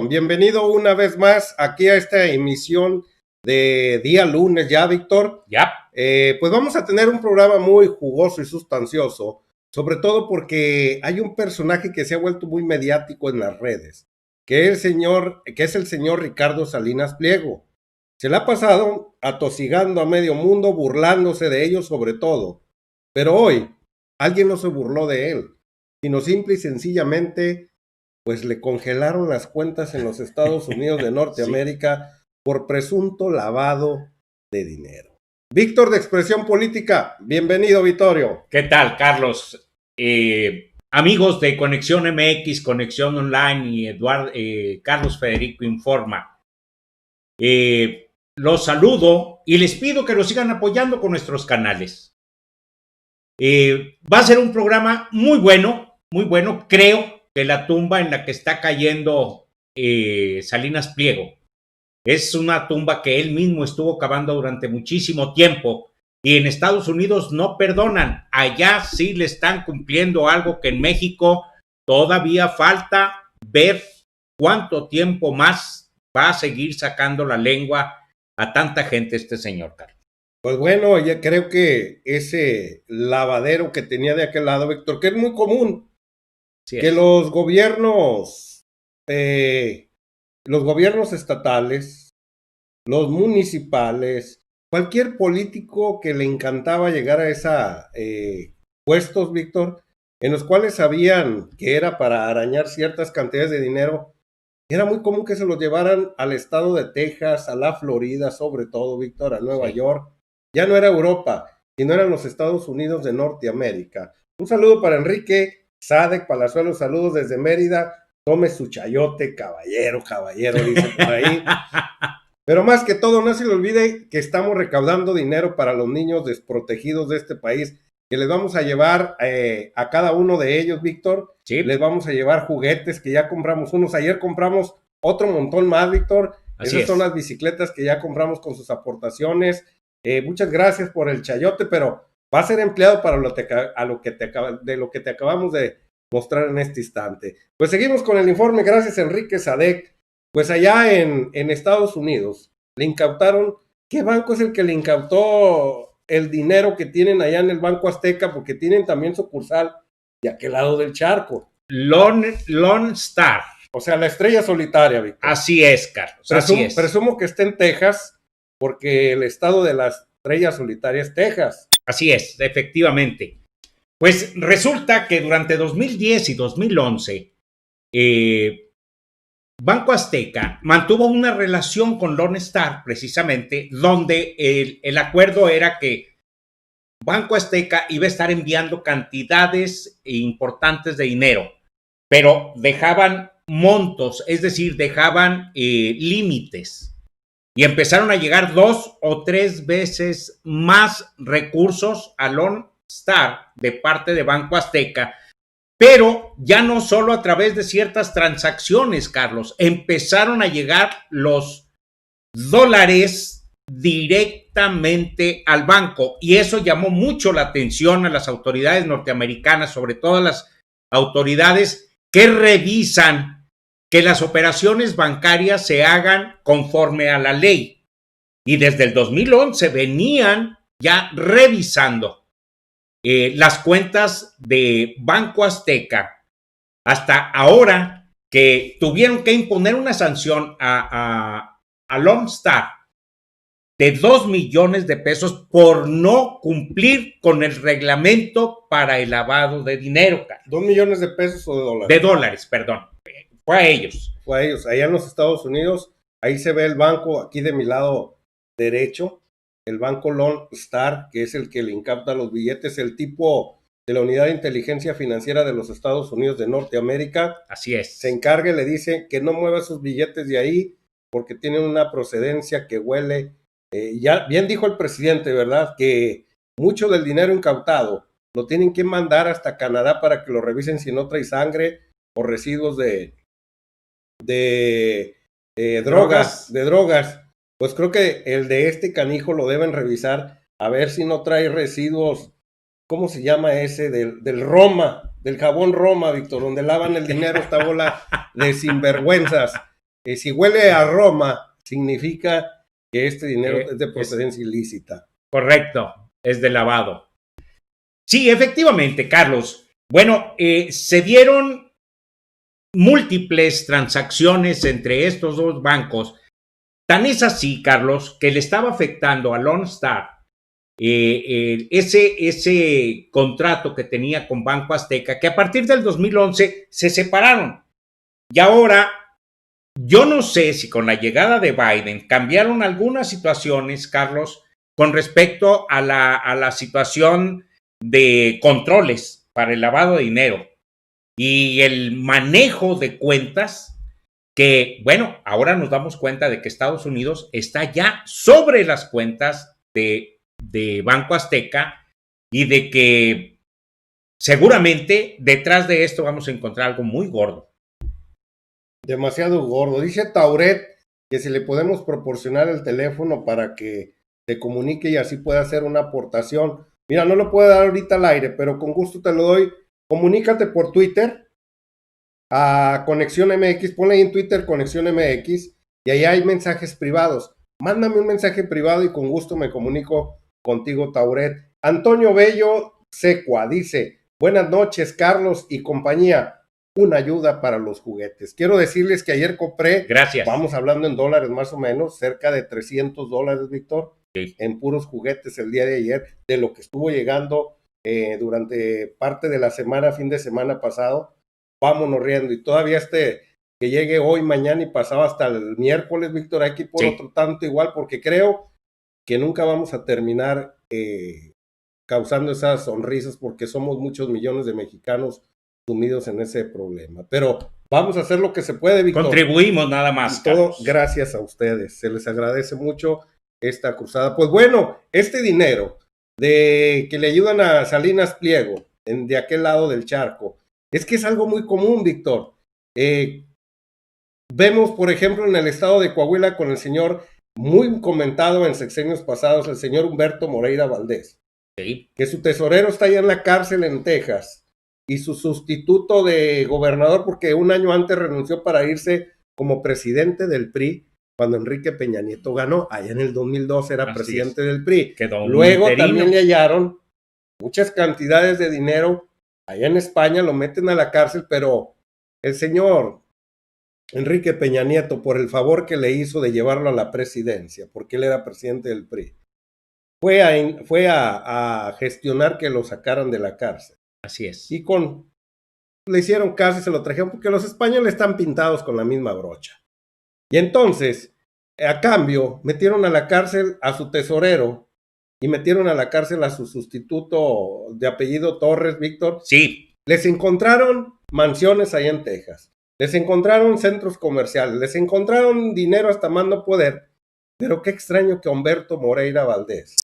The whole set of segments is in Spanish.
Bienvenido una vez más aquí a esta emisión de día lunes ya, Víctor. Ya. Pues vamos a tener un programa muy jugoso y sustancioso, sobre todo porque hay un personaje que se ha vuelto muy mediático en las redes, que es el señor Ricardo Salinas Pliego. Se le ha pasado atosigando a medio mundo, burlándose de ellos sobre todo. Pero hoy, alguien no se burló de él, sino simple y sencillamente pues le congelaron las cuentas en los Estados Unidos de Norteamérica sí, por presunto lavado de dinero. Víctor de Expresión Política, bienvenido, Vittorio. ¿Qué tal, Carlos? Amigos de Conexión MX, Conexión Online y Carlos Federico Informa. Los saludo y les pido que nos sigan apoyando con nuestros canales. Va a ser un programa muy bueno, creo que la tumba en la que está cayendo Salinas Pliego es una tumba que él mismo estuvo cavando durante muchísimo tiempo y en Estados Unidos no perdonan. Allá sí le están cumpliendo algo que en México todavía falta ver cuánto tiempo más va a seguir sacando la lengua a tanta gente este señor, Carlos. Pues bueno, ya creo que ese lavadero que tenía de aquel lado, Víctor, que es muy común, sí, que los gobiernos estatales, los municipales, cualquier político que le encantaba llegar a esos puestos, Víctor, en los cuales sabían que era para arañar ciertas cantidades de dinero, era muy común que se los llevaran al estado de Texas, a la Florida, sobre todo, Víctor, a Nueva York. Ya no era Europa, sino eran los Estados Unidos de Norteamérica. Un saludo para Enrique Sadek Palazuelos, saludos desde Mérida. Tome su chayote, caballero, dice por ahí. Pero más que todo, no se le olvide que estamos recaudando dinero para los niños desprotegidos de este país, que les vamos a llevar a cada uno de ellos, Víctor. Sí. Les vamos a llevar juguetes, que ya compramos unos. Ayer compramos otro montón más, Víctor. Esas son las bicicletas que ya compramos con sus aportaciones. Muchas gracias por el chayote, pero va a ser empleado para lo que te acabamos de mostrar en este instante. Pues seguimos con el informe, gracias Enrique Sadek. Pues allá en Estados Unidos le incautaron, ¿qué banco es el que le incautó el dinero que tienen allá en el Banco Azteca? Porque tienen también sucursal de aquel lado del charco. Lone Star. O sea, la estrella solitaria, Víctor. Así es, Carlos, así es. Presumo que está en Texas, porque el estado de la estrella solitaria es Texas. Así es, efectivamente. Pues resulta que durante 2010 y 2011, Banco Azteca mantuvo una relación con Lone Star, precisamente, donde el acuerdo era que Banco Azteca iba a estar enviando cantidades importantes de dinero, pero dejaban montos, es decir, dejaban límites. Y empezaron a llegar 2 o 3 veces más recursos a Lone Star de parte de Banco Azteca, pero ya no solo a través de ciertas transacciones, Carlos, empezaron a llegar los dólares directamente al banco y eso llamó mucho la atención a las autoridades norteamericanas, sobre todo a las autoridades que revisan que las operaciones bancarias se hagan conforme a la ley. Y desde el 2011 venían ya revisando las cuentas de Banco Azteca hasta ahora que tuvieron que imponer una sanción a Lone Star de 2 millones de pesos por no cumplir con el reglamento para el lavado de dinero. ¿2 millones de pesos o de dólares? De dólares, perdón. Fue a ellos. Fue a ellos. Allá en los Estados Unidos, ahí se ve el banco, aquí de mi lado derecho, el banco Lone Star, que es el que le incauta los billetes, el tipo de la Unidad de Inteligencia Financiera de los Estados Unidos de Norteamérica. Así es. Se encarga y le dice que no mueva sus billetes de ahí porque tienen una procedencia que huele. Ya bien dijo el presidente, ¿verdad? Que mucho del dinero incautado lo tienen que mandar hasta Canadá para que lo revisen si no trae sangre o residuos de drogas. Pues creo que el de este canijo lo deben revisar a ver si no trae residuos. ¿Cómo se llama ese? Del Roma, del jabón Roma, Víctor, donde lavan el dinero esta bola de sinvergüenzas. si huele a Roma, significa que este dinero es de procedencia ilícita. Correcto, es de lavado. Sí, efectivamente, Carlos. Bueno, se dieron múltiples transacciones entre estos dos bancos. Tan es así, Carlos, que le estaba afectando a Lone Star ese contrato que tenía con Banco Azteca, que a partir del 2011 se separaron. Y ahora, yo no sé si con la llegada de Biden cambiaron algunas situaciones, Carlos, con respecto a la situación de controles para el lavado de dinero y el manejo de cuentas, que, bueno, ahora nos damos cuenta de que Estados Unidos está ya sobre las cuentas de Banco Azteca y de que seguramente detrás de esto vamos a encontrar algo muy gordo. Demasiado gordo. Dice Tauret que si le podemos proporcionar el teléfono para que se comunique y así pueda hacer una aportación. Mira, no lo puedo dar ahorita al aire, pero con gusto te lo doy. Comunícate por Twitter a Conexión MX, ponle ahí en Twitter Conexión MX y ahí hay mensajes privados. Mándame un mensaje privado y con gusto me comunico contigo, Tauret. Antonio Bello Secua dice: buenas noches, Carlos y compañía. Una ayuda para los juguetes. Quiero decirles que ayer compré, gracias, vamos hablando en dólares más o menos, cerca de $300, Víctor, sí, en puros juguetes el día de ayer, de lo que estuvo llegando durante parte de la semana, fin de semana pasado. Vámonos riendo. Y todavía que llegue hoy, mañana y pasado hasta el miércoles, Víctor, hay que ir por otro tanto igual, porque creo que nunca vamos a terminar causando esas sonrisas, porque somos muchos millones de mexicanos sumidos en ese problema. Pero vamos a hacer lo que se puede, Víctor. Contribuimos nada más. Y todo gracias a ustedes. Se les agradece mucho esta cruzada. Pues bueno, este dinero que le ayudan a Salinas Pliego, de aquel lado del charco, es que es algo muy común, Víctor. Vemos, por ejemplo, en el estado de Coahuila con el señor, muy comentado en sexenios pasados, el señor Humberto Moreira Valdés, sí, que su tesorero está allá en la cárcel en Texas, y su sustituto de gobernador, porque un año antes renunció para irse como presidente del PRI, cuando Enrique Peña Nieto ganó, allá en el 2012 era presidente del PRI. Luego también le hallaron muchas cantidades de dinero allá en España, lo meten a la cárcel, pero el señor Enrique Peña Nieto, por el favor que le hizo de llevarlo a la presidencia, porque él era presidente del PRI, fue a gestionar que lo sacaran de la cárcel. Así es. Y le hicieron caso y se lo trajeron, porque los españoles están pintados con la misma brocha. Y entonces, a cambio, metieron a la cárcel a su tesorero y metieron a la cárcel a su sustituto de apellido Torres, Víctor. Sí. Les encontraron mansiones allá en Texas, les encontraron centros comerciales, les encontraron dinero hasta más no poder. Pero qué extraño que Humberto Moreira Valdés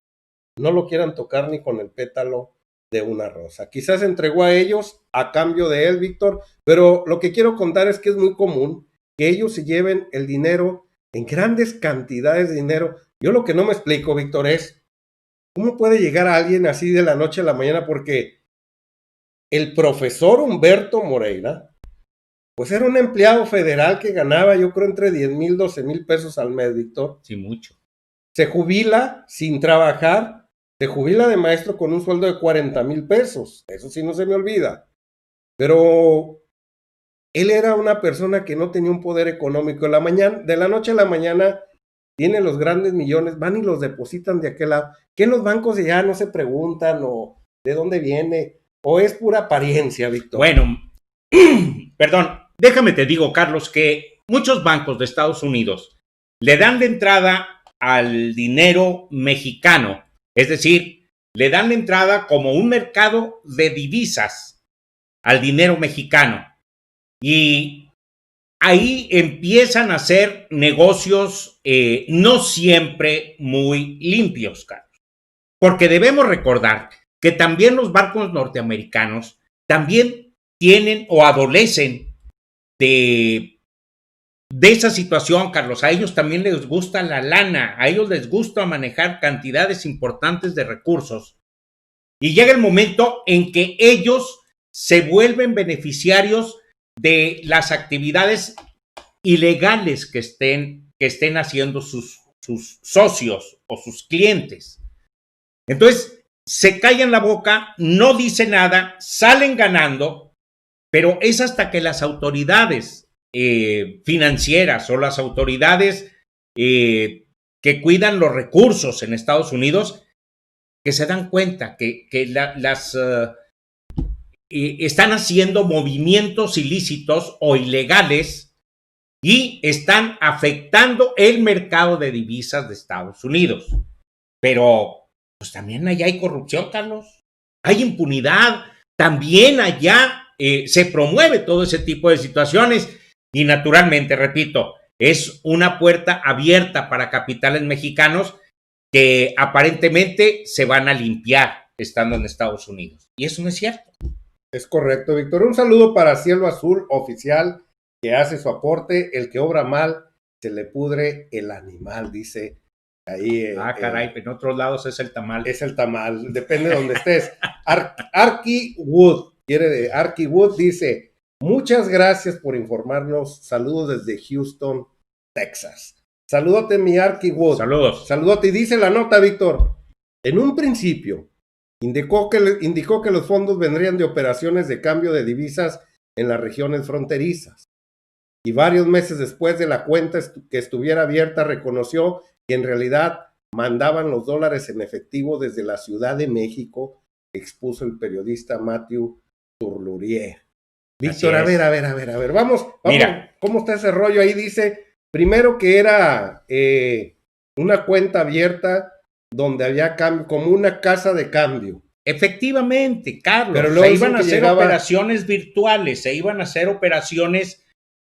no lo quieran tocar ni con el pétalo de una rosa. Quizás entregó a ellos a cambio de él, Víctor, pero lo que quiero contar es que es muy común que ellos se lleven el dinero en grandes cantidades de dinero. Yo lo que no me explico, Víctor, es cómo puede llegar a alguien así de la noche a la mañana, porque el profesor Humberto Moreira, pues era un empleado federal que ganaba, yo creo, entre 10,000, 12,000 pesos al mes, Víctor. Sí, mucho. Se jubila sin trabajar, se jubila de maestro con un sueldo de 40,000 pesos. Eso sí no se me olvida. Pero él era una persona que no tenía un poder económico. De la noche a la mañana tiene los grandes millones, van y los depositan de aquel lado. Que en los bancos ya no se preguntan o de dónde viene, o es pura apariencia, Víctor. Bueno, perdón, déjame te digo, Carlos, que muchos bancos de Estados Unidos le dan de entrada al dinero mexicano, es decir, le dan la entrada como un mercado de divisas al dinero mexicano. Y ahí empiezan a hacer negocios no siempre muy limpios, Carlos. Porque debemos recordar que también los bancos norteamericanos también tienen o adolecen de esa situación, Carlos. A ellos también les gusta la lana, a ellos les gusta manejar cantidades importantes de recursos. Y llega el momento en que ellos se vuelven beneficiarios de las actividades ilegales que estén haciendo sus socios o sus clientes. Entonces, se callan la boca, no dicen nada, salen ganando, pero es hasta que las autoridades financieras o las autoridades que cuidan los recursos en Estados Unidos que se dan cuenta que están haciendo movimientos ilícitos o ilegales y están afectando el mercado de divisas de Estados Unidos. Pero pues también allá hay corrupción, Carlos. Hay impunidad. También allá se promueve todo ese tipo de situaciones y naturalmente, repito, es una puerta abierta para capitales mexicanos que aparentemente se van a limpiar estando en Estados Unidos. Y eso no es cierto. Es correcto, Víctor. Un saludo para Cielo Azul Oficial, que hace su aporte. El que obra mal, se le pudre el animal, dice ahí. Caray, en otros lados es el tamal. Es el tamal, depende de donde estés. Arky Wood, Arky Wood dice, muchas gracias por informarnos. Saludos desde Houston, Texas. Salúdate, mi Arky Wood. Saludos. Salúdate. Y dice la nota, Víctor, en un principio indicó que los fondos vendrían de operaciones de cambio de divisas en las regiones fronterizas. Y varios meses después de la cuenta que estuviera abierta, reconoció que en realidad mandaban los dólares en efectivo desde la Ciudad de México, expuso el periodista Matthew Turlurier. Víctor, a ver, vamos, mira, ¿cómo está ese rollo? Ahí dice, primero que era una cuenta abierta donde había cambio, como una casa de cambio. Efectivamente, Carlos, pero luego se iban a hacer operaciones virtuales, se iban a hacer operaciones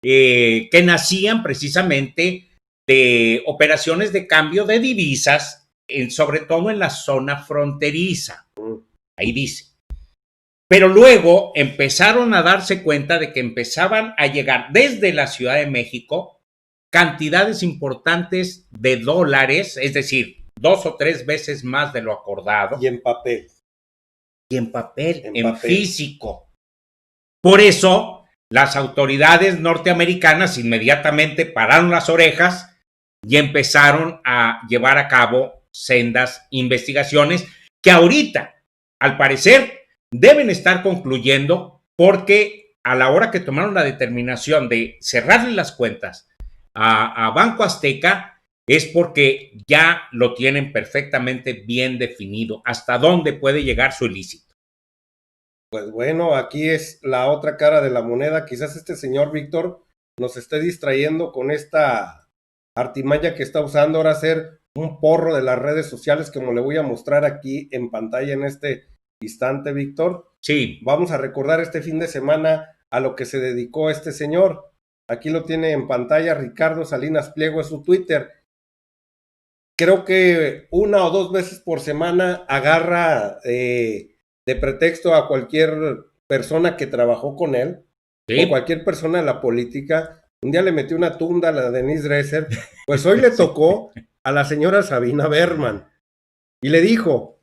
que nacían precisamente de operaciones de cambio de divisas, sobre todo en la zona fronteriza. Ahí dice. Pero luego empezaron a darse cuenta de que empezaban a llegar desde la Ciudad de México cantidades importantes de dólares, es decir, 2 o 3 veces más de lo acordado. Y en papel. En físico. Por eso, las autoridades norteamericanas inmediatamente pararon las orejas y empezaron a llevar a cabo sendas investigaciones que ahorita, al parecer, deben estar concluyendo porque a la hora que tomaron la determinación de cerrarle las cuentas a Banco Azteca, es porque ya lo tienen perfectamente bien definido hasta dónde puede llegar su ilícito. Pues bueno, aquí es la otra cara de la moneda. Quizás este señor Víctor nos esté distrayendo con esta artimaña que está usando ahora, hacer un porro de las redes sociales, como le voy a mostrar aquí en pantalla en este instante, Víctor. Sí. Vamos a recordar este fin de semana a lo que se dedicó este señor. Aquí lo tiene en pantalla, Ricardo Salinas Pliego, es su Twitter. Creo que 1 o 2 veces por semana agarra de pretexto a cualquier persona que trabajó con él, ¿sí? O cualquier persona de la política. Un día le metió una tunda a la Denise Dresser, pues hoy le tocó a la señora Sabina Berman y le dijo,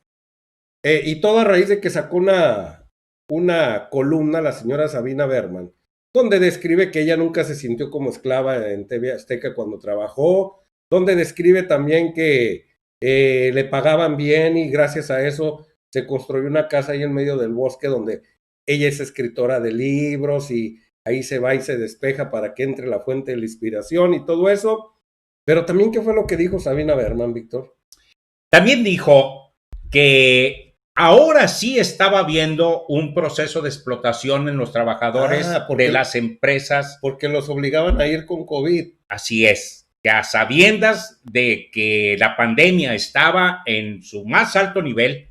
y todo a raíz de que sacó una columna la señora Sabina Berman, donde describe que ella nunca se sintió como esclava en TV Azteca cuando trabajó, donde describe también que le pagaban bien y gracias a eso se construyó una casa ahí en medio del bosque donde ella es escritora de libros y ahí se va y se despeja para que entre la fuente de la inspiración y todo eso. Pero también, ¿qué fue lo que dijo Sabina Berman, Víctor? También dijo que ahora sí estaba habiendo un proceso de explotación en los trabajadores de las empresas. Porque los obligaban a ir con COVID. Así es, que a sabiendas de que la pandemia estaba en su más alto nivel,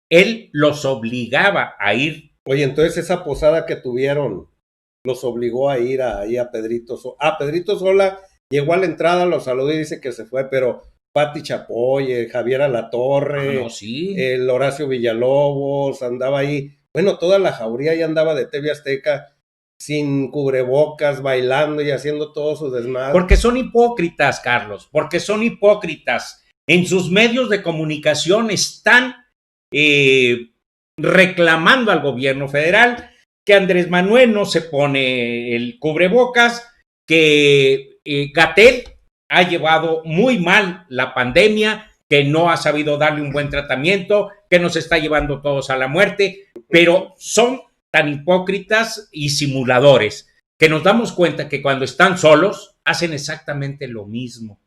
él los obligaba a ir. Oye, entonces esa posada que tuvieron los obligó a ir ahí a Pedrito Sola. Pedrito Sola llegó a la entrada, los saludó y dice que se fue, pero Pati Chapoy, Javier Alatorre, sí. el Horacio Villalobos, andaba ahí. Bueno, toda la jauría ya andaba de TV Azteca sin cubrebocas, bailando y haciendo todo su desmadre. Porque son hipócritas, Carlos, porque son hipócritas. En sus medios de comunicación están reclamando al gobierno federal que Andrés Manuel no se pone el cubrebocas, que Gatell ha llevado muy mal la pandemia, que no ha sabido darle un buen tratamiento, que nos está llevando todos a la muerte, pero son tan hipócritas y simuladores que nos damos cuenta que cuando están solos hacen exactamente lo mismo,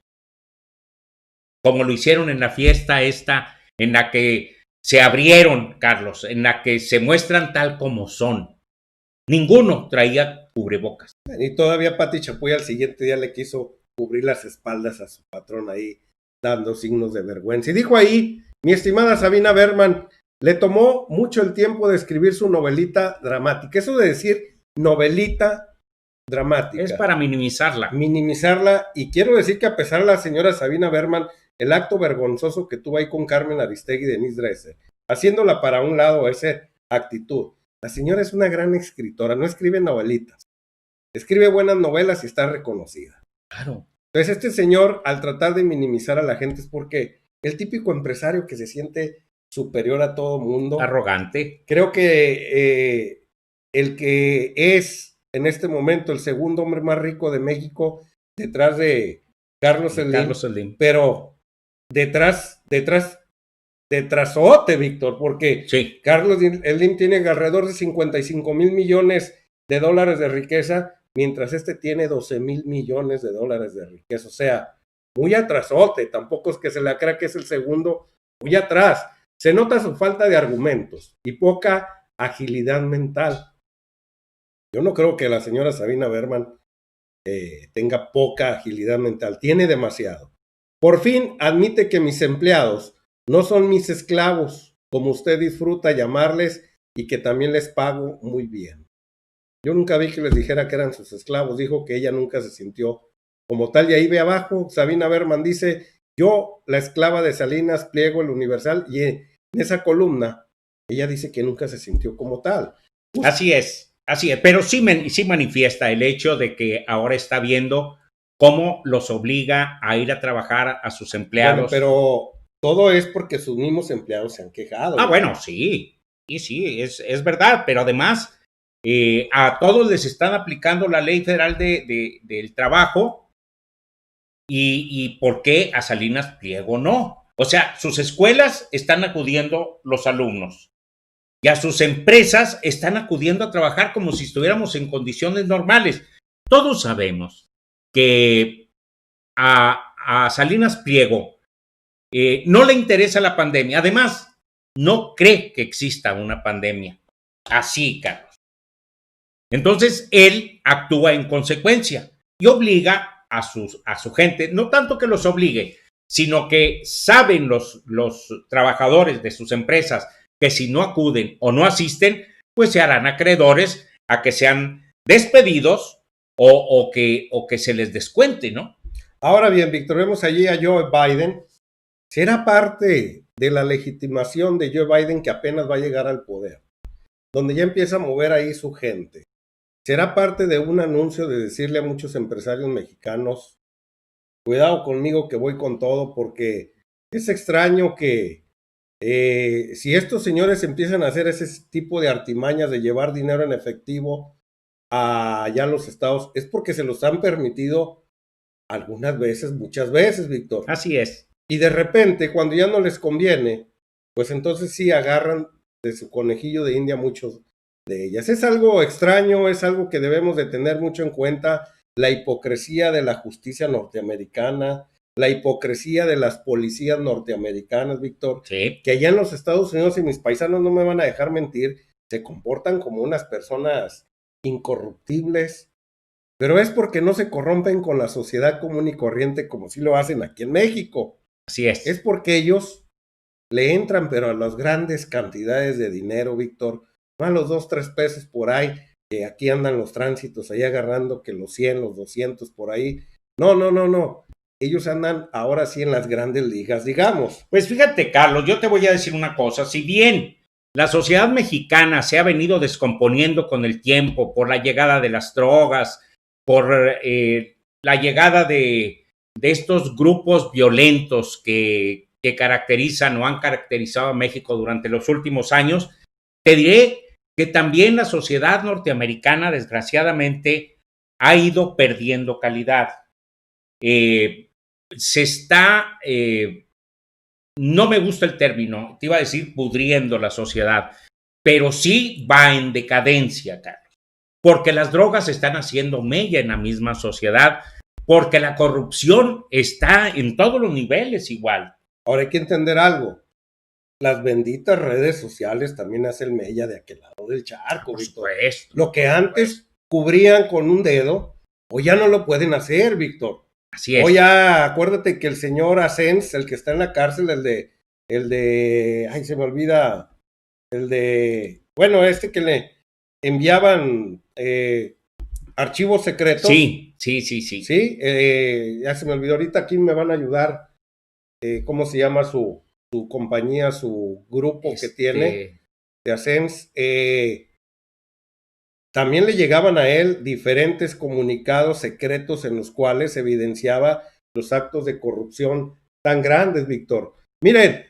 como lo hicieron en la fiesta esta en la que se abrieron, Carlos, en la que se muestran tal como son. Ninguno traía cubrebocas. Y todavía Pati Chapoy al siguiente día le quiso cubrir las espaldas a su patrón ahí, dando signos de vergüenza. Y dijo ahí, mi estimada Sabina Berman, le tomó mucho el tiempo de escribir su novelita dramática. Eso de decir novelita dramática. Es para minimizarla. Minimizarla. Y quiero decir que a pesar de la señora Sabina Berman, el acto vergonzoso que tuvo ahí con Carmen Aristegui y Denise Dresser, haciéndola para un lado esa actitud. La señora es una gran escritora, no escribe novelitas. Escribe buenas novelas y está reconocida. Claro. Entonces este señor, al tratar de minimizar a la gente, es porque el típico empresario que se siente superior a todo mundo. Arrogante. Creo que el que es en este momento el segundo hombre más rico de México, detrás de Carlos Slim, pero detrasote, Víctor, porque sí. Carlos Slim tiene alrededor de 55 mil millones de dólares de riqueza, mientras este tiene 12 mil millones de dólares de riqueza. O sea, muy atrasote, tampoco es que se le crea que es el segundo, muy atrás. Se nota su falta de argumentos y poca agilidad mental. Yo no creo que la señora Sabina Berman tenga poca agilidad mental, tiene demasiado. Por fin admite que mis empleados no son mis esclavos, como usted disfruta llamarles, y que también les pago muy bien. Yo nunca vi que les dijera que eran sus esclavos, dijo que ella nunca se sintió como tal. Y ahí ve abajo, Sabina Berman dice, yo, la esclava de Salinas Pliego, el Universal, y en esa columna, ella dice que nunca se sintió como tal. Así es, pero sí manifiesta el hecho de que ahora está viendo cómo los obliga a ir a trabajar a sus empleados. Bueno, pero todo es porque sus mismos empleados se han quejado. Bueno, sí, es verdad, pero además a todos les están aplicando la ley federal del trabajo y ¿por qué a Salinas Pliego no? O sea, sus escuelas están acudiendo los alumnos y a sus empresas están acudiendo a trabajar como si estuviéramos en condiciones normales. Todos sabemos que a Salinas Pliego no le interesa la pandemia. Además, no cree que exista una pandemia. Así, Carlos. Entonces, él actúa en consecuencia y obliga a su gente, no tanto que los obligue, sino que saben los trabajadores de sus empresas que si no acuden o no asisten, pues se harán acreedores a que sean despedidos o que se les descuente, ¿no? Ahora bien, Víctor, vemos allí a Joe Biden. ¿Será parte de la legitimación de Joe Biden que apenas va a llegar al poder, donde ya empieza a mover ahí su gente? ¿Será parte de un anuncio de decirle a muchos empresarios mexicanos, cuidado conmigo que voy con todo? Porque es extraño que si estos señores empiezan a hacer ese tipo de artimañas de llevar dinero en efectivo allá a los estados, es porque se los han permitido algunas veces, muchas veces, Víctor. Así es. Y de repente, cuando ya no les conviene, pues entonces sí agarran de su conejillo de India muchos de ellas. Es algo extraño, es algo que debemos de tener mucho en cuenta, la hipocresía de la justicia norteamericana, la hipocresía de las policías norteamericanas, Víctor, sí, que allá en los Estados Unidos, y mis paisanos no me van a dejar mentir, se comportan como unas personas incorruptibles, pero es porque no se corrompen con la sociedad común y corriente como si lo hacen aquí en México. Así es. Es porque ellos le entran, pero a las grandes cantidades de dinero, Víctor, no a los 2, 3 pesos por ahí, que aquí andan los tránsitos ahí agarrando que los 100, los 200 por ahí. No. Ellos andan ahora sí en las grandes ligas, digamos. Pues fíjate, Carlos, yo te voy a decir una cosa. Si bien la sociedad mexicana se ha venido descomponiendo con el tiempo por la llegada de las drogas, por la llegada de estos grupos violentos que caracterizan o han caracterizado a México durante los últimos años, te diré que también la sociedad norteamericana, desgraciadamente, ha ido perdiendo calidad. Se está, no me gusta el término, te iba a decir pudriendo la sociedad, pero sí va en decadencia, Carlos, porque las drogas están haciendo mella en la misma sociedad, porque la corrupción está en todos los niveles igual. Ahora hay que entender algo. Las benditas redes sociales también hacen mella de aquel lado del charco, Víctor. Lo que antes cubrían con un dedo, hoy ya no lo pueden hacer, Víctor. Así es. Hoy ya, acuérdate que el señor Asens, el que está en la cárcel, el de, ay, se me olvida, bueno, que le enviaban archivos secretos. Sí. Sí, ya se me olvidó ahorita, aquí me van a ayudar, ¿cómo se llama su compañía, su grupo que tiene de Asens? También le llegaban a él diferentes comunicados secretos en los cuales evidenciaba los actos de corrupción tan grandes, Víctor. Miren,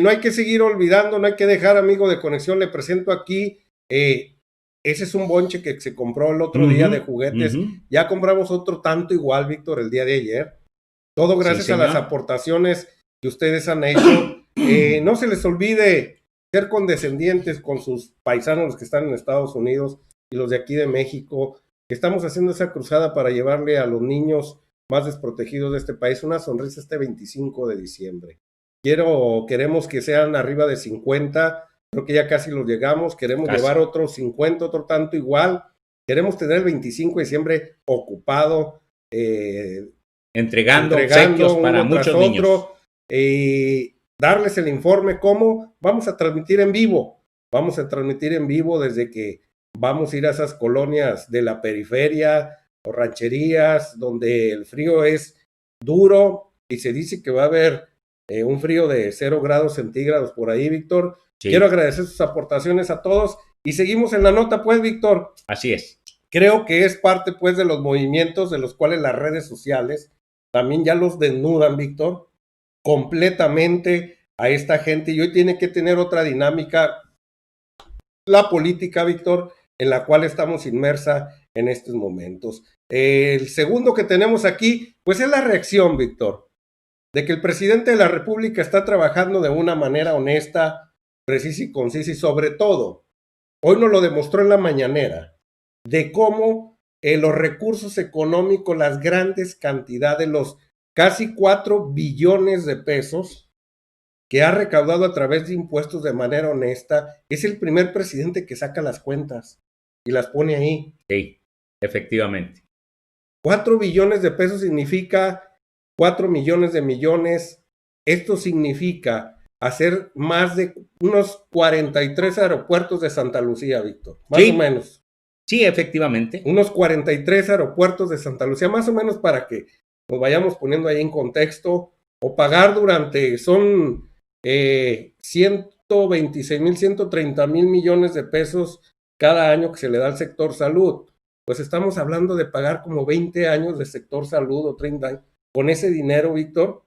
no hay que seguir olvidando, no hay que dejar, amigo de Conexión, le presento aquí, ese es un bonche que se compró el otro día de juguetes, ya compramos otro tanto igual, Víctor, el día de ayer, todo gracias a las aportaciones que ustedes han hecho. No se les olvide ser condescendientes con sus paisanos, los que están en Estados Unidos, y los de aquí de México, que estamos haciendo esa cruzada para llevarle a los niños más desprotegidos de este país una sonrisa este 25 de diciembre. Queremos que sean arriba de 50, creo que ya casi los llegamos, queremos llevar otros 50, otro tanto igual, queremos tener el 25 de diciembre ocupado, entregando obsequios para muchos niños. Darles el informe cómo vamos a transmitir en vivo, desde que vamos a ir a esas colonias de la periferia o rancherías donde el frío es duro y se dice que va a haber un frío de 0 grados centígrados por ahí, Víctor. Sí. Quiero agradecer sus aportaciones a todos y seguimos en la nota, pues, Víctor. Así es. Creo que es parte, pues, de los movimientos de los cuales las redes sociales también ya los desnudan, Víctor, completamente a esta gente, y hoy tiene que tener otra dinámica la política, Víctor, en la cual estamos inmersa en estos momentos. El segundo que tenemos aquí, pues es la reacción, Víctor, de que el presidente de la República está trabajando de una manera honesta, precisa y concisa, y sobre todo, hoy nos lo demostró en la mañanera, de cómo los recursos económicos, las grandes cantidades, los casi 4 billones de pesos que ha recaudado a través de impuestos de manera honesta, es el primer presidente que saca las cuentas y las pone ahí. Sí, efectivamente. 4 billones de pesos significa 4 millones de millones. Esto significa hacer más de unos 43 aeropuertos de Santa Lucía, Víctor. Más o menos. Sí, efectivamente. Unos 43 aeropuertos de Santa Lucía, más o menos, para que nos vayamos poniendo ahí en contexto, o pagar son 126,000, 130,000 millones de pesos cada año que se le da al sector salud. Pues estamos hablando de pagar como 20 años de sector salud o 30 años. Con ese dinero, Víctor,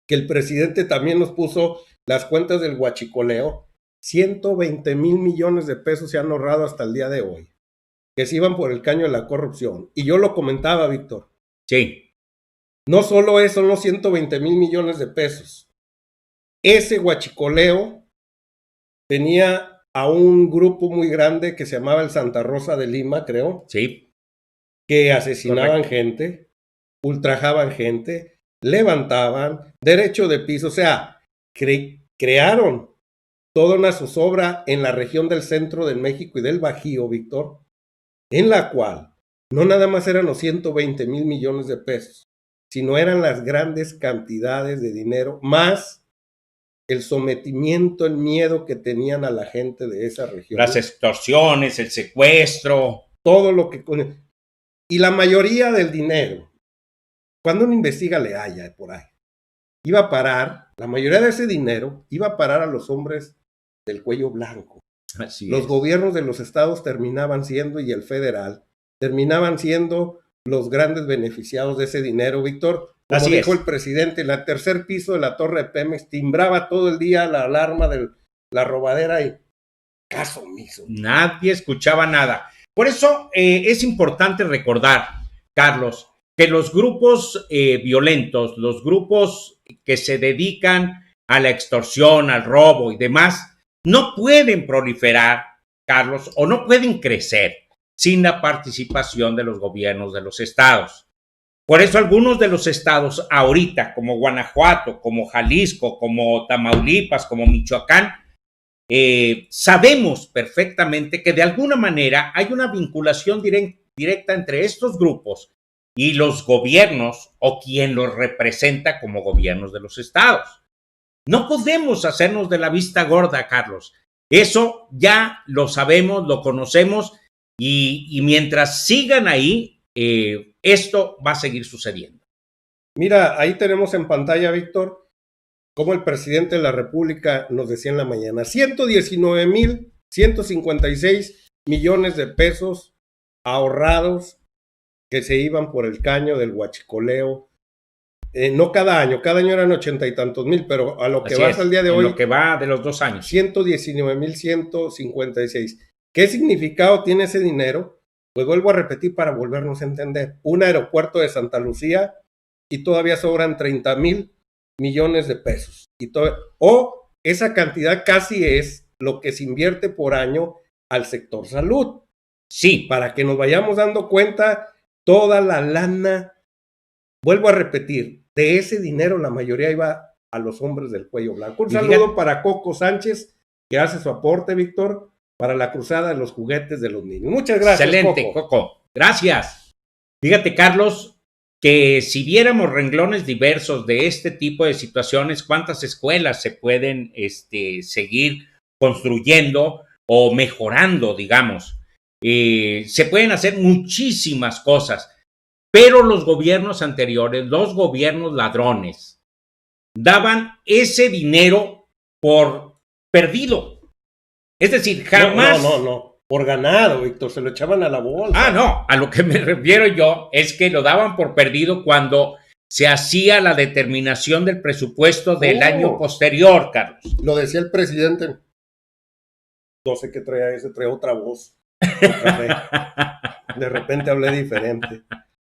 que el presidente también nos puso las cuentas del huachicoleo, 120,000 millones de pesos se han ahorrado hasta el día de hoy, que se iban por el caño de la corrupción. Y yo lo comentaba, Víctor. Sí. No solo eso, son los 120,000 millones de pesos. Ese huachicoleo tenía a un grupo muy grande que se llamaba el Santa Rosa de Lima, creo. Sí. Que asesinaban gente, ultrajaban gente, levantaban, derecho de piso, o sea, crearon toda una zozobra en la región del centro de México y del Bajío, Víctor, en la cual no nada más eran los 120,000 millones de pesos, sino eran las grandes cantidades de dinero, más el sometimiento, el miedo que tenían a la gente de esa región. Las extorsiones, el secuestro. Todo lo que... Y la mayoría del dinero, cuando uno investiga, le halla por ahí, iba a parar, la mayoría de ese dinero iba a parar a los hombres del cuello blanco. Así los es. Gobiernos de los estados terminaban siendo, y el federal, terminaban siendo los grandes beneficiados de ese dinero, Víctor. Como Así dijo es. el presidente, en el tercer piso de la torre de Pemex timbraba todo el día la alarma de la robadera y caso omiso. Nadie escuchaba nada. Por eso es importante recordar, Carlos, que los grupos violentos, los grupos que se dedican a la extorsión, al robo y demás, no pueden proliferar, Carlos, o no pueden crecer sin la participación de los gobiernos de los estados. Por eso algunos de los estados ahorita, como Guanajuato, como Jalisco, como Tamaulipas, como Michoacán, sabemos perfectamente que de alguna manera hay una vinculación directa entre estos grupos y los gobiernos o quien los representa como gobiernos de los estados. No podemos hacernos de la vista gorda, Carlos. Eso ya lo sabemos, lo conocemos y mientras sigan ahí, esto va a seguir sucediendo. Mira, ahí tenemos en pantalla, Víctor, como el presidente de la República nos decía en la mañana, 119,156 millones de pesos ahorrados que se iban por el caño del huachicoleo. No cada año eran 80 y tantos mil, pero a lo que va hasta el día de hoy. Lo que va de los 2 años. 119,156. ¿Qué significado tiene ese dinero? Pues vuelvo a repetir para volvernos a entender. Un aeropuerto de Santa Lucía y todavía sobran 30 mil millones de pesos. O esa cantidad casi es lo que se invierte por año al sector salud. Sí. Para que nos vayamos dando cuenta, toda la lana, vuelvo a repetir, de ese dinero la mayoría iba a los hombres del cuello blanco. Un saludo para Coco Sánchez, que hace su aporte, Víctor, para la cruzada de los juguetes de los niños. Muchas gracias, excelente, Coco. Gracias. Fíjate, Carlos, que si viéramos renglones diversos de este tipo de situaciones, cuántas escuelas se pueden seguir construyendo o mejorando, digamos. Se pueden hacer muchísimas cosas, pero los gobiernos anteriores, los gobiernos ladrones, daban ese dinero por perdido. Es decir, jamás... No. Por ganado, Víctor, se lo echaban a la bolsa. No, a lo que me refiero yo es que lo daban por perdido cuando se hacía la determinación del presupuesto del año posterior, Carlos. Lo decía el presidente. No sé qué traía ese, traía otra voz. De repente hablé diferente.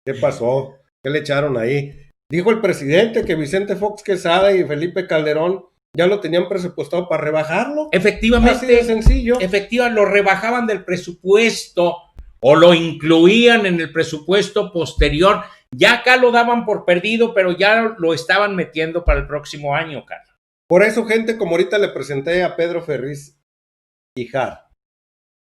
¿Qué pasó? ¿Qué le echaron ahí? Dijo el presidente que Vicente Fox Quesada y Felipe Calderón ya lo tenían presupuestado para rebajarlo. Efectivamente. Así de sencillo. Efectivamente, lo rebajaban del presupuesto o lo incluían en el presupuesto posterior. Ya acá lo daban por perdido, pero ya lo estaban metiendo para el próximo año, Carlos. Por eso, gente, como ahorita le presenté a Pedro Ferriz y Jar,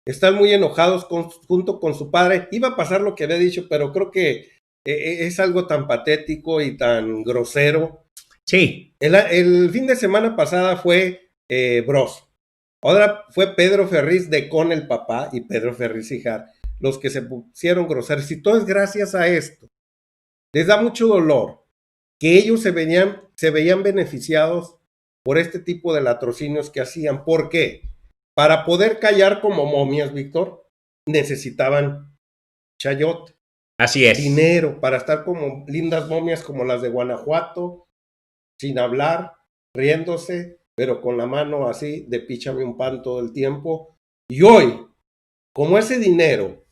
están muy enojados junto con su padre. Iba a pasar lo que había dicho, pero creo que es algo tan patético y tan grosero. Sí. El fin de semana pasada fue Bros. Ahora fue Pedro Ferriz de Con el papá y Pedro Ferriz y Jar los que se pusieron groseros. Y todo es gracias a esto. Les da mucho dolor que ellos se veían beneficiados por este tipo de latrocinios que hacían. ¿Por qué? Para poder callar como momias, Víctor, necesitaban chayote. Así es. Dinero para estar como lindas momias como las de Guanajuato, sin hablar, riéndose, pero con la mano así de píchame un pan todo el tiempo. Y hoy, como ese dinero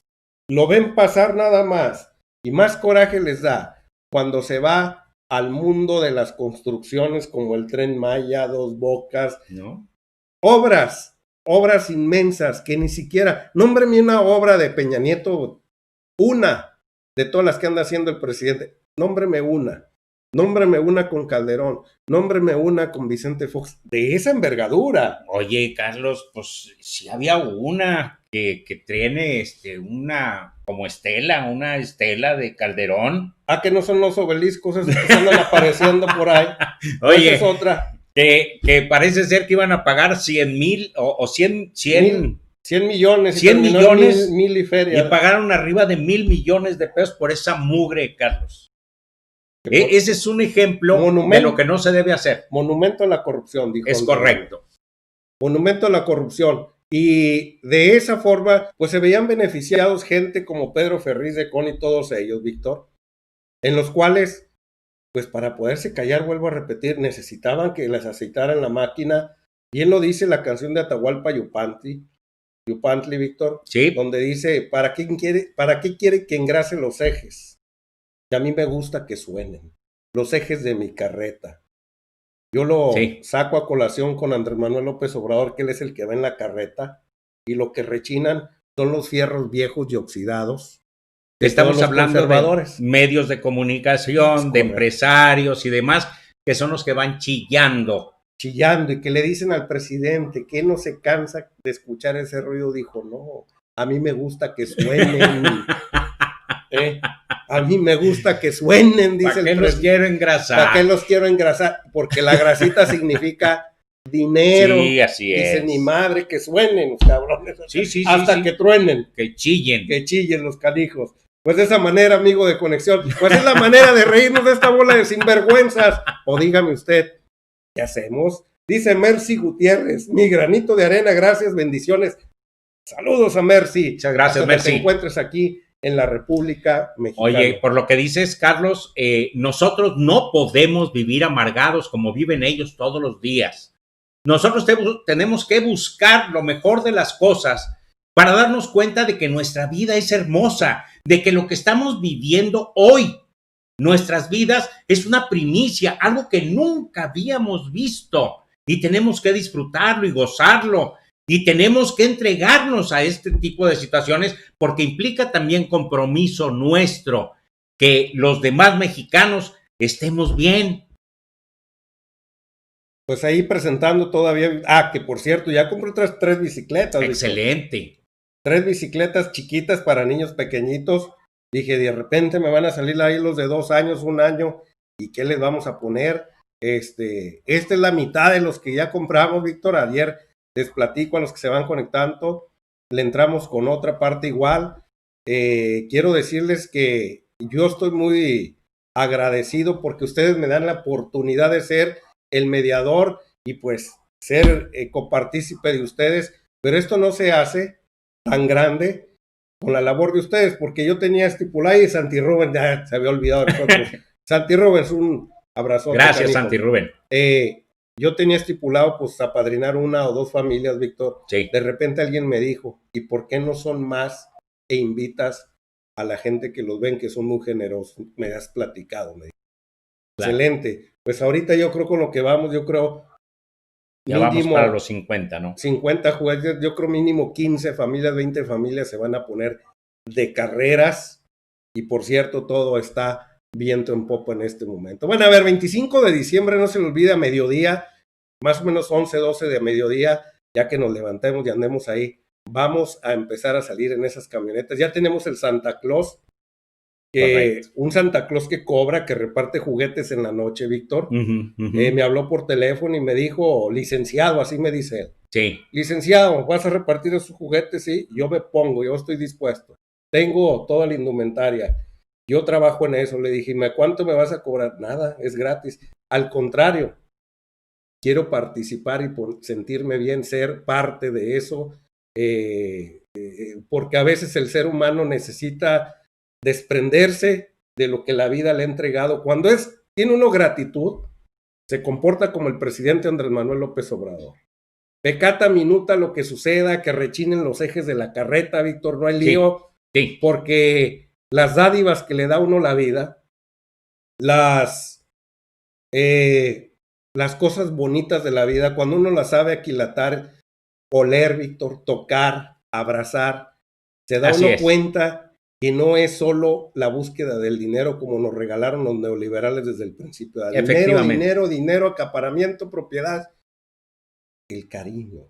lo ven pasar nada más y más coraje les da cuando se va al mundo de las construcciones como el Tren Maya, Dos Bocas, ¿no? Obras inmensas que ni siquiera, nómbreme una obra de Peña Nieto, una de todas las que anda haciendo el presidente, nómbreme una con Calderón, nómbreme una con Vicente Fox, de esa envergadura. Oye, Carlos, pues sí había una que tiene una como estela, una estela de Calderón. Que no son los obeliscos esos que andan apareciendo por ahí. Oye, esa es otra. Que parece ser que iban a pagar 100,000 o 100 millones. 100 millones mil y feria. Y pagaron arriba de 1,000 millones de pesos por esa mugre, Carlos. Ese es un ejemplo de lo que no se debe hacer. Monumento a la corrupción, dijo. Es correcto. Monumento a la corrupción. Y de esa forma, pues se veían beneficiados gente como Pedro Ferriz de Con y todos ellos, Víctor, en los cuales, pues para poderse callar, vuelvo a repetir, necesitaban que les aceitaran la máquina. Bien lo dice la canción de Atahualpa Yupanqui, Yupantli, Víctor, Sí. donde dice, ¿para qué quiere que engrase los ejes? Que a mí me gusta que suenen, los ejes de mi carreta. Yo lo saco a colación con Andrés Manuel López Obrador, que él es el que va en la carreta, y lo que rechinan son los fierros viejos y oxidados. Estamos hablando de medios de comunicación, de empresarios y demás, que son los que van chillando. Chillando, y que le dicen al presidente que no se cansa de escuchar ese ruido. Dijo, no, a mí me gusta que suenen. A mí me gusta que suenen, dice el presidente. ¿Para qué los quiero engrasar? ¿Para qué los quiero engrasar? Porque la grasita significa dinero. Sí, así es. Dice mi madre que suenen los cabrones. Sí, hasta que truenen. Que chillen. Que chillen los canijos. Pues de esa manera, amigo de Conexión, pues es la manera de reírnos de esta bola de sinvergüenzas. O dígame usted, ¿qué hacemos? Dice Mercy Gutiérrez, mi granito de arena, gracias, bendiciones. Saludos a Mercy. Muchas gracias, hasta Mercy. Que te encuentres aquí en la República Mexicana. Oye, por lo que dices, Carlos, nosotros no podemos vivir amargados como viven ellos todos los días. Nosotros tenemos que buscar lo mejor de las cosas para darnos cuenta de que nuestra vida es hermosa, de que lo que estamos viviendo hoy, nuestras vidas, es una primicia, algo que nunca habíamos visto y tenemos que disfrutarlo y gozarlo. Y tenemos que entregarnos a este tipo de situaciones porque implica también compromiso nuestro, que los demás mexicanos estemos bien. Pues ahí presentando todavía, que por cierto, ya compré otras 3 bicicletas. Excelente. ¿Viste? 3 bicicletas chiquitas para niños pequeñitos. Dije, de repente me van a salir ahí los de 2 años, 1 año, ¿y qué les vamos a poner? Esta es la mitad de los que ya compramos, Víctor. Ayer les platico a los que se van conectando, le entramos con otra parte igual. Quiero decirles que yo estoy muy agradecido porque ustedes me dan la oportunidad de ser el mediador y pues ser copartícipe de ustedes, pero esto no se hace tan grande con la labor de ustedes, porque yo tenía estipulado, y Santi Rubén, ya se había olvidado de nosotros. Santi Rubén, un abrazo. Gracias, Santi Rubén. Yo tenía estipulado pues apadrinar 1 o 2 familias, Víctor. Sí. De repente alguien me dijo, ¿y por qué no son más e invitas a la gente que los ven, que son muy generosos? Me has platicado, me dijo. Claro. Excelente. Pues ahorita yo creo con lo que vamos, yo creo ya mínimo, vamos para los 50, ¿no? 50 juguetes, yo creo mínimo 15 familias, 20 familias se van a poner de carreras. Y por cierto, todo está viento en popa en este momento. Bueno, a ver, 25 de diciembre, no se le olvide, a mediodía, más o menos 11, 12 de mediodía, ya que nos levantemos y andemos ahí, vamos a empezar a salir en esas camionetas. Ya tenemos el Santa Claus, un Santa Claus que cobra, que reparte juguetes en la noche, Víctor. Me habló por teléfono y me dijo, licenciado, así me dice él. Sí. Licenciado, ¿vas a repartir esos juguetes? Sí, yo me pongo, yo estoy dispuesto. Tengo toda la indumentaria. Yo trabajo en eso. Le dije, ¿cuánto me vas a cobrar? Nada, es gratis. Al contrario, quiero participar y sentirme bien, ser parte de eso, porque a veces el ser humano necesita desprenderse de lo que la vida le ha entregado. Cuando tiene uno gratitud, se comporta como el presidente Andrés Manuel López Obrador. Pecata minuta lo que suceda, que rechinen los ejes de la carreta, Víctor, no hay lío, sí. Porque las dádivas que le da uno la vida, las cosas bonitas de la vida, cuando uno las sabe aquilatar, oler, Víctor, tocar, abrazar, se da uno cuenta que no es solo la búsqueda del dinero como nos regalaron los neoliberales desde el principio. Dinero, acaparamiento, propiedad, el cariño,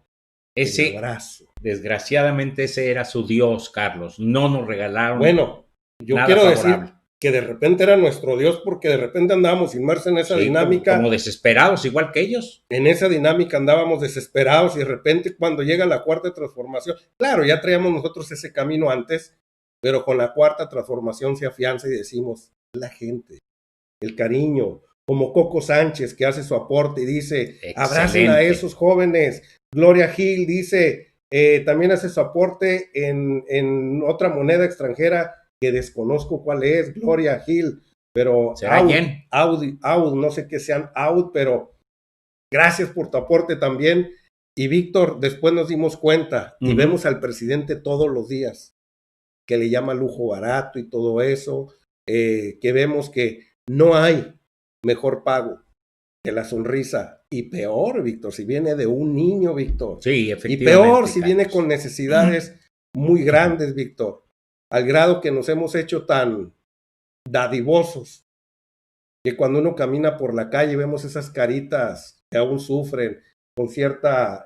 el abrazo. Desgraciadamente ese era su Dios, Carlos. No nos regalaron. Bueno, yo quiero decir que de repente era nuestro Dios porque de repente andábamos inmersos en esa dinámica. Como desesperados, igual que ellos. En esa dinámica andábamos desesperados y de repente cuando llega la cuarta transformación, claro, ya traíamos nosotros ese camino antes, pero con la cuarta transformación se afianza y decimos, la gente, el cariño, como Coco Sánchez que hace su aporte y dice, abracen a esos jóvenes. Gloria Gil dice, también hace su aporte en otra moneda extranjera que desconozco cuál es, Gloria Gil, pero Audi, no sé qué sean Audi, pero gracias por tu aporte también. Y Víctor, después nos dimos cuenta y vemos al presidente todos los días, que le llama lujo barato y todo eso, que vemos que no hay mejor pago que la sonrisa. Y peor, Víctor, si viene de un niño, Víctor. Sí, efectivamente. Y peor si viene con necesidades muy grandes, Víctor, al grado que nos hemos hecho tan dadivosos que cuando uno camina por la calle vemos esas caritas que aún sufren con cierta,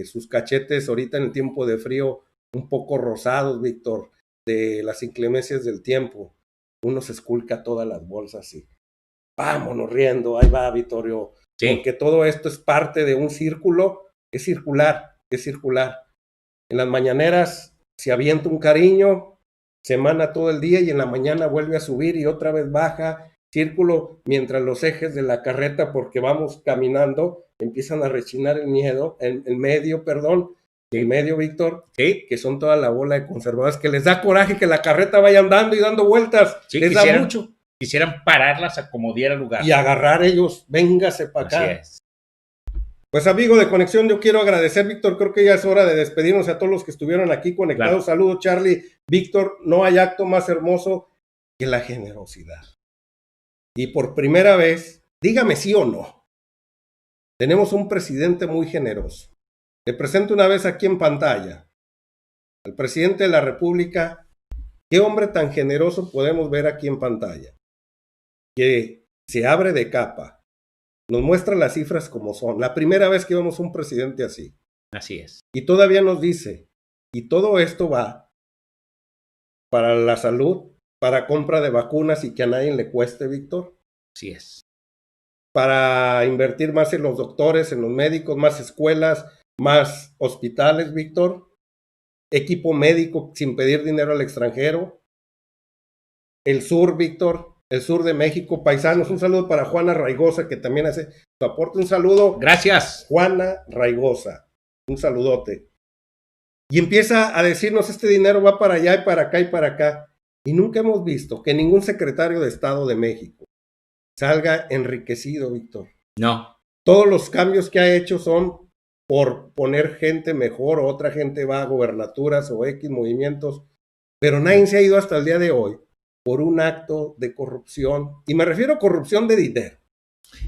sus cachetes ahorita en el tiempo de frío un poco rosados, Víctor, de las inclemencias del tiempo. Uno se esculca todas las bolsas y vámonos riendo, ahí va Vittorio, sí. Porque todo esto es parte de un círculo, es circular. En las mañaneras se avienta un cariño, se emana todo el día y en la mañana vuelve a subir y otra vez baja, círculo, mientras los ejes de la carreta, porque vamos caminando, empiezan a rechinar el medio, Víctor, ¿sí? Que son toda la bola de conservadores, que les da coraje que la carreta vaya andando y dando vueltas, sí, les da mucho. Quisieran pararlas a como diera lugar. Y agarrar ellos, véngase para acá. Así es. Pues amigo de Conexión, yo quiero agradecer, Víctor, creo que ya es hora de despedirnos a todos los que estuvieron aquí conectados. Claro. Saludos, Charlie. Víctor, no hay acto más hermoso que la generosidad. Y por primera vez, dígame sí o no, tenemos un presidente muy generoso. Le presento una vez aquí en pantalla al presidente de la República. ¿Qué hombre tan generoso podemos ver aquí en pantalla? Que se abre de capa, nos muestra las cifras como son. La primera vez que vemos un presidente así. Así es. Y todavía nos dice, y todo esto va para la salud, para compra de vacunas y que a nadie le cueste, Víctor. Así es. Para invertir más en los doctores, en los médicos, más escuelas, más hospitales, Víctor. Equipo médico sin pedir dinero al extranjero. El sur, Víctor. El sur de México, paisanos, un saludo para Juana Raigosa, que también hace su aporte. Un saludo. Gracias. Juana Raigosa, un saludote. Y empieza a decirnos, este dinero va para allá y para acá y para acá. Y nunca hemos visto que ningún secretario de Estado de México salga enriquecido, Víctor. No. Todos los cambios que ha hecho son por poner gente mejor, o otra gente va a gobernaturas o X movimientos, pero nadie se ha ido hasta el día de hoy por un acto de corrupción, y me refiero a corrupción de dinero.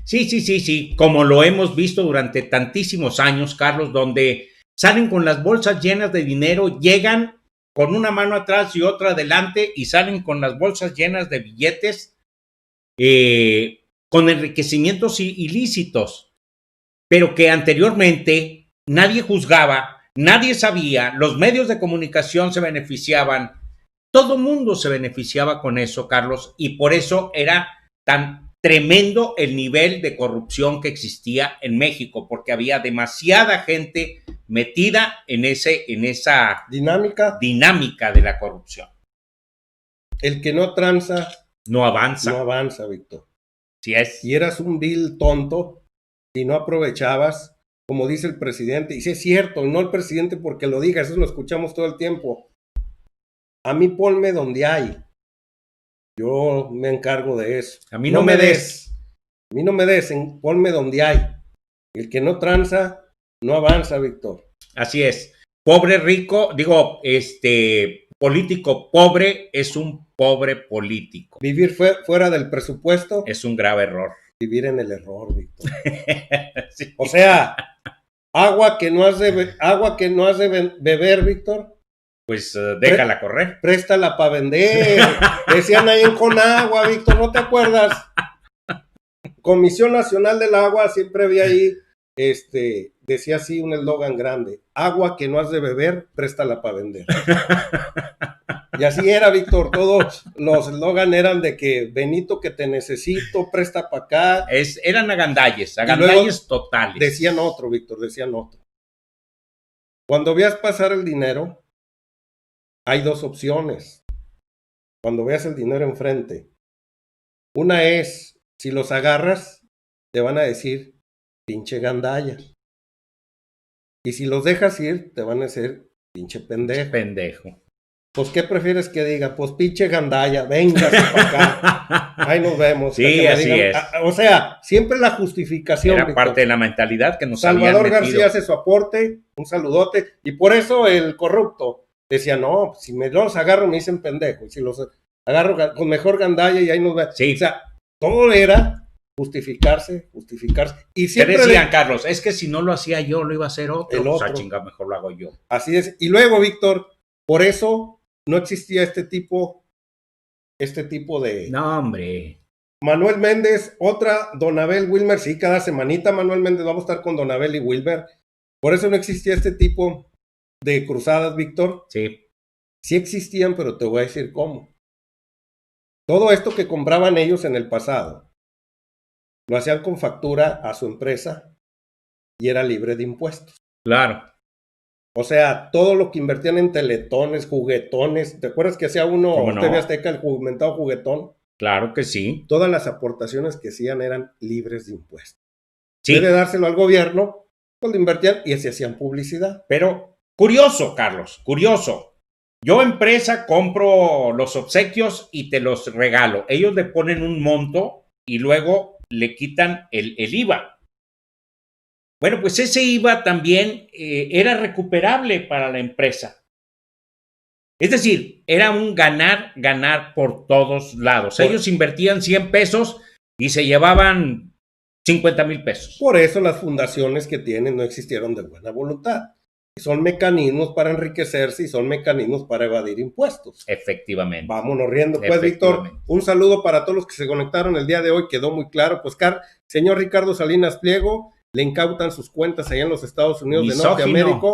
Sí, como lo hemos visto durante tantísimos años, Carlos, donde salen con las bolsas llenas de dinero, llegan con una mano atrás y otra adelante y salen con las bolsas llenas de billetes, con enriquecimientos ilícitos, pero que anteriormente nadie juzgaba, nadie sabía, los medios de comunicación se beneficiaban. Todo mundo se beneficiaba con eso, Carlos, y por eso era tan tremendo el nivel de corrupción que existía en México, porque había demasiada gente metida en esa dinámica de la corrupción. El que no tranza no avanza. No avanza, Víctor. Sí es. Y eras un vil tonto y no aprovechabas, como dice el presidente, y sí es cierto, no el presidente porque lo diga, eso lo escuchamos todo el tiempo. A mí ponme donde hay. Yo me encargo de eso. A mí no me des. A mí no me des, ponme donde hay. El que no tranza, no avanza, Víctor. Así es. Pobre rico, político pobre es un pobre político. Vivir fuera del presupuesto es un grave error. Vivir en el error, Víctor. Sí. O sea, agua que no has de beber, Víctor. Pues déjala correr. Préstala para vender. Decían ahí en Conagua, Víctor, ¿no te acuerdas? Comisión Nacional del Agua, siempre había ahí, decía así un eslogan grande: agua que no has de beber, préstala para vender. Y así era, Víctor, todos los eslogan eran de que Benito, que te necesito, presta para acá. Eran agandalles totales. Decían otro, Víctor, decían otro. Cuando veas pasar el dinero, hay dos opciones. Cuando veas el dinero enfrente, una es, si los agarras, te van a decir, pinche gandalla. Y si los dejas ir, te van a decir, pinche pendejo. Pues, ¿qué prefieres que diga? Pues, pinche gandalla, véngase para acá. Ahí nos vemos. Sí, así es. O sea, siempre la justificación. Era parte de la mentalidad que nos Salvador habían metido. García hace su aporte, un saludote, y por eso el corrupto decía, no, si me los agarro me dicen pendejo, y si los agarro con mejor gandalla y ahí nos ve. Sí. O sea, todo era justificarse. Y siempre ¿Qué decían, Carlos? Es que si no lo hacía yo, lo iba a hacer otro. El otro. O sea, chinga, mejor lo hago yo. Así es. Y luego, Víctor, por eso no existía este tipo de... No, hombre. Manuel Méndez, otra, Don Abel Wilmer, sí, cada semanita Manuel Méndez, vamos a estar con Don Abel y Wilmer. Por eso no existía este tipo de cruzadas, Víctor. Sí. Sí existían, pero te voy a decir cómo. Todo esto que compraban ellos en el pasado, lo hacían con factura a su empresa y era libre de impuestos. Claro. O sea, todo lo que invertían en teletones, juguetones, ¿te acuerdas que hacía uno TV Azteca, el juguetado juguetón? Claro que sí. Todas las aportaciones que hacían eran libres de impuestos. Sí. Debe dárselo al gobierno, pues lo invertían y se hacían publicidad. Pero curioso, Carlos, curioso. Yo, empresa, compro los obsequios y te los regalo. Ellos le ponen un monto y luego le quitan el IVA. Bueno, pues ese IVA también era recuperable para la empresa. Es decir, era un ganar por todos lados. Ellos invertían 100 pesos y se llevaban 50,000 pesos. Por eso las fundaciones que tienen no existieron de buena voluntad. Son mecanismos para enriquecerse y son mecanismos para evadir impuestos. Efectivamente. Vámonos riendo, pues, Víctor. Un saludo para todos los que se conectaron el día de hoy. Quedó muy claro. Pues, señor Ricardo Salinas Pliego, le incautan sus cuentas allá en los Estados Unidos de Norteamérica.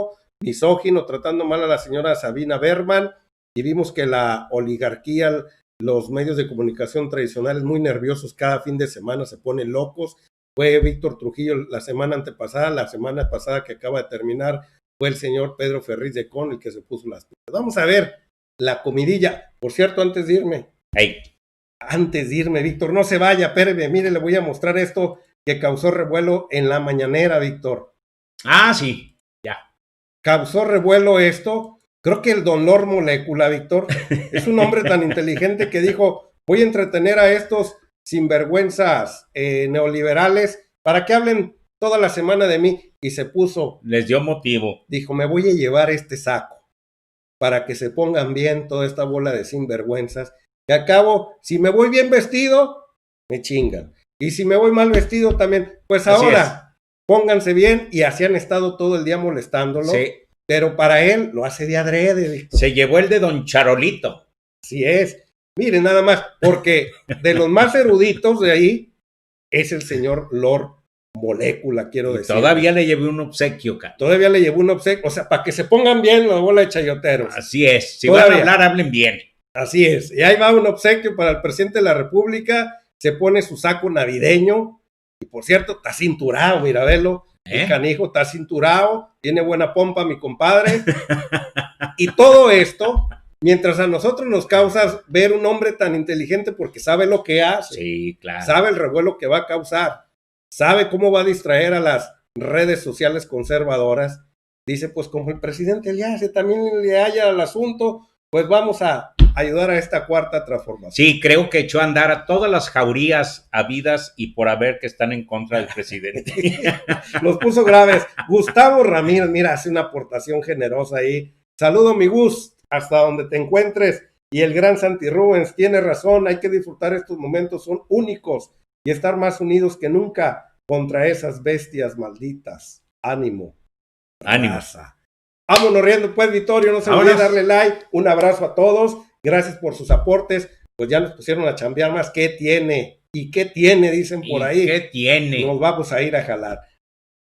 Misógino, tratando mal a la señora Sabina Berman. Y vimos que la oligarquía, los medios de comunicación tradicionales, muy nerviosos cada fin de semana, se ponen locos. Fue Víctor Trujillo la semana pasada que acaba de terminar, fue el señor Pedro Ferriz de Con el que se puso las pilas. Vamos a ver la comidilla. Por cierto, antes de irme, Víctor, no se vaya, espéreme, mire, le voy a mostrar esto que causó revuelo en la mañanera, Víctor. Ah, sí, ya. Causó revuelo esto. Creo que el don Lord Molécula, Víctor, es un hombre tan inteligente que dijo, voy a entretener a estos sinvergüenzas neoliberales para que hablen toda la semana de mí, y se puso. Les dio motivo. Dijo, me voy a llevar este saco para que se pongan bien toda esta bola de sinvergüenzas, que al cabo, si me voy bien vestido, me chingan. Y si me voy mal vestido también, pues ahora, pónganse bien, y así han estado todo el día molestándolo. Sí. Pero para él lo hace de adrede, Víctor. Se llevó el de Don Charolito. Así es. Miren nada más, porque de los más eruditos de ahí es el señor Lord Molécula, quiero decir. Todavía le llevé un obsequio, cara. Todavía le llevó un obsequio, o sea, para que se pongan bien la bola de chayoteros. Así es. Si van a hablar, hablen bien. Así es. Y ahí va un obsequio para el presidente de la República. Se pone su saco navideño. Y por cierto, está cinturado, mira, velo. El canijo está cinturado. Tiene buena pompa, mi compadre. Y todo esto, mientras a nosotros nos causa ver un hombre tan inteligente porque sabe lo que hace. Sí, claro. Sabe el revuelo que va a causar. Sabe cómo va a distraer a las redes sociales conservadoras. Dice, pues como el presidente le hace, también le halla al asunto, pues vamos a ayudar a esta cuarta transformación. Sí, creo que echó a andar a todas las jaurías habidas y por haber que están en contra del presidente. Los puso graves. Gustavo Ramírez, mira, hace una aportación generosa ahí. Saludo, mi Gus, hasta donde te encuentres. Y el gran Santi Rubens, tiene razón, hay que disfrutar estos momentos, son únicos. Y estar más unidos que nunca contra esas bestias malditas. Ánimo. Ánimo. Raza. Vámonos riendo, pues, Vittorio. No se olviden darle like. Un abrazo a todos. Gracias por sus aportes. Pues ya nos pusieron a chambear más. ¿Qué tiene? ¿Y qué tiene? Dicen por ahí. ¿Qué tiene? Nos vamos a ir a jalar.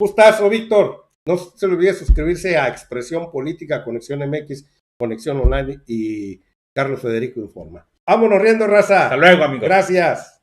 Gustazo, Víctor. No se le olvide suscribirse a Expresión Política, Conexión MX, Conexión Online y Carlos Federico Informa. Vámonos riendo, raza. Hasta luego, amigos. Gracias.